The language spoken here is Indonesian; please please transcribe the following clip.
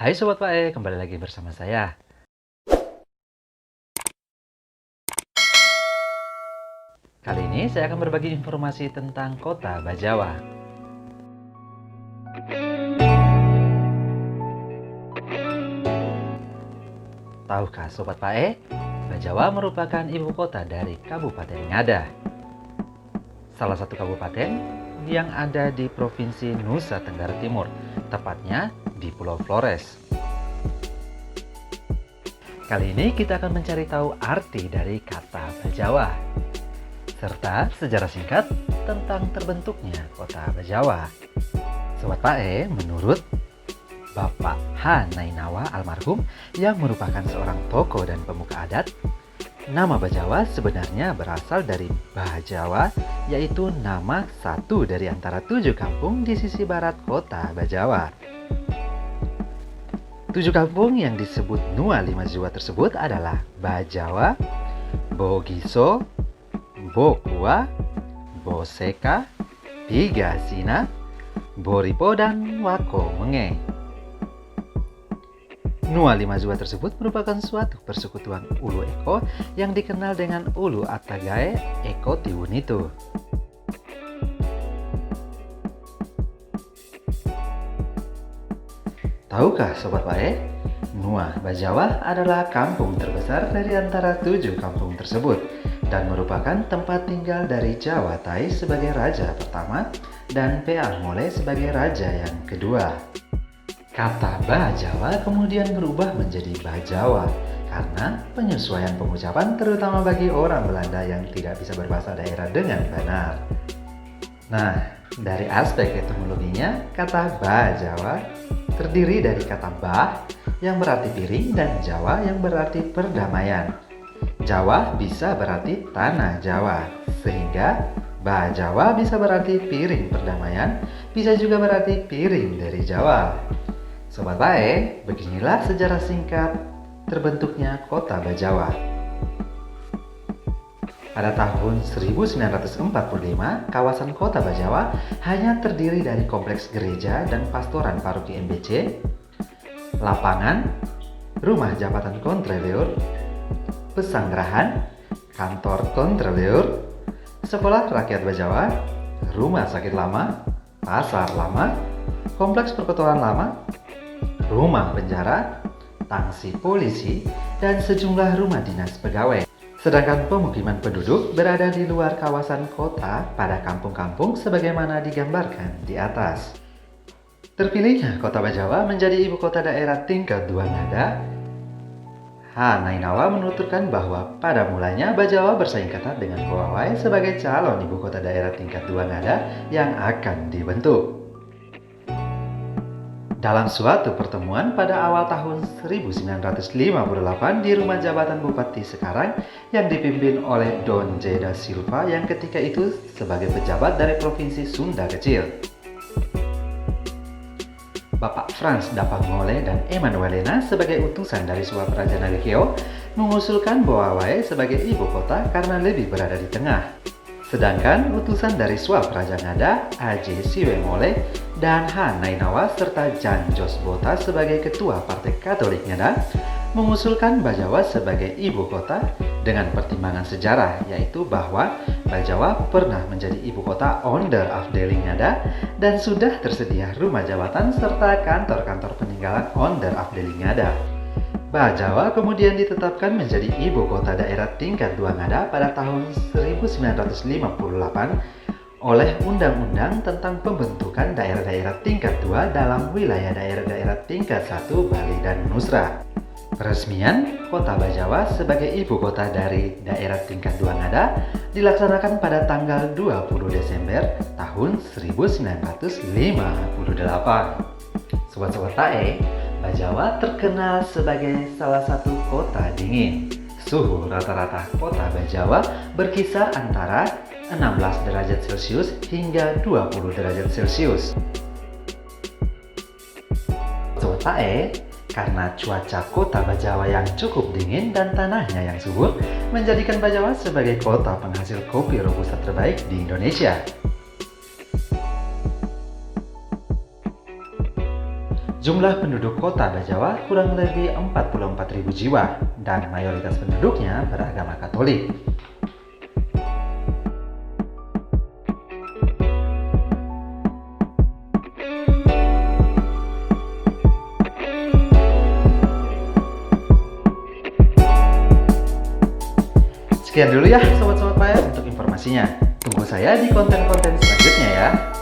Hai Sobat Pae, kembali lagi bersama saya. Kali ini saya akan berbagi informasi tentang kota Bajawa. Tahukah Sobat Pae, Bajawa merupakan ibu kota dari Kabupaten Ngada. Salah satu kabupaten yang ada di Provinsi Nusa Tenggara Timur, tepatnya di Pulau Flores. Kali ini kita akan mencari tahu arti dari kata Bajawa, serta sejarah singkat tentang terbentuknya kota Bajawa. Sobat Pae, menurut Bapak H. Nainawa almarhum yang merupakan seorang tokoh dan pemuka adat, nama Bajawa sebenarnya berasal dari Bajawa, yaitu nama satu dari antara 7 kampung di sisi barat kota Bajawa. 7 kampung yang disebut Nuwa Lima Jiwa tersebut adalah Bajawa, Bogiso, Bokua, Boseka, Bigasina, Boripo, dan Wako Menge. Nuwa Lima Jiwa tersebut merupakan suatu persekutuan Ulu Eko yang dikenal dengan Ulu Atagae Eko Tiwunitu. Tahukah Sobat Pae, Nuwa Bajawa adalah kampung terbesar dari antara 7 kampung tersebut dan merupakan tempat tinggal dari Jawa Tai sebagai raja pertama dan Peang Mole sebagai raja yang kedua. Kata Bajawa kemudian berubah menjadi Bajawa karena penyesuaian pengucapan terutama bagi orang Belanda yang tidak bisa berbahasa daerah dengan benar. Nah, dari aspek etimologinya, kata Bajawa terdiri dari kata Bah yang berarti piring dan Jawa yang berarti perdamaian. Jawa bisa berarti tanah Jawa, sehingga Bajawa bisa berarti piring perdamaian, bisa juga berarti piring dari Jawa. Sobat Pae, beginilah sejarah singkat terbentuknya kota Bajawa. Pada tahun 1945, kawasan kota Bajawa hanya terdiri dari kompleks gereja dan pastoran paroki MBC, lapangan, rumah jabatan kontreliur, pesanggerahan, kantor kontreliur, sekolah rakyat Bajawa, rumah sakit lama, pasar lama, kompleks perkotaan lama, rumah penjara, tangsi polisi, dan sejumlah rumah dinas pegawai. Sedangkan pemukiman penduduk berada di luar kawasan kota pada kampung-kampung sebagaimana digambarkan di atas. Terpilihnya kota Bajawa menjadi ibu kota daerah tingkat 2 Ngada. H. Nainawa menuturkan bahwa pada mulanya Bajawa bersaing ketat dengan Bowawai sebagai calon ibu kota daerah tingkat 2 Ngada yang akan dibentuk. Dalam suatu pertemuan pada awal tahun 1958 di rumah jabatan Bupati sekarang yang dipimpin oleh Don J. Da Silva yang ketika itu sebagai pejabat dari Provinsi Sunda Kecil. Bapak Frans Dapangmole dan Emanuelena sebagai utusan dari Suap Raja Nagekeo mengusulkan Bowawai sebagai ibu kota karena lebih berada di tengah. Sedangkan utusan dari Suap Raja Ngada, A.J. Siwemole, dan H. Nainawa serta Jan Jos Bota sebagai ketua Partai Katolik Ngada mengusulkan Bajawa sebagai ibu kota dengan pertimbangan sejarah, yaitu bahwa Bajawa pernah menjadi ibu kota Onder Afdeling Ngada dan sudah tersedia rumah jabatan serta kantor-kantor peninggalan Onder Afdeling Ngada. Bajawa kemudian ditetapkan menjadi ibu kota daerah tingkat 2 Ngada pada tahun 1958 oleh Undang-Undang tentang Pembentukan Daerah-daerah tingkat 2 dalam wilayah daerah-daerah tingkat 1 Bali dan Nusra. Peresmian kota Bajawa sebagai ibu kota dari daerah tingkat 2 Ngada dilaksanakan pada tanggal 20 Desember tahun 1958. Sobat-sobat Tae, Bajawa terkenal sebagai salah satu kota dingin. Suhu rata-rata kota Bajawa berkisar antara 16 derajat Celcius hingga 20 derajat Celcius. Sobat Pae, karena cuaca kota Bajawa yang cukup dingin dan tanahnya yang subur, menjadikan Bajawa sebagai kota penghasil kopi robusta terbaik di Indonesia. Jumlah penduduk kota Bajawa kurang lebih 44.000 jiwa dan mayoritas penduduknya beragama Katolik. Sekian dulu ya Sobat-Sobat Paya untuk informasinya. Tunggu saya di konten-konten selanjutnya ya.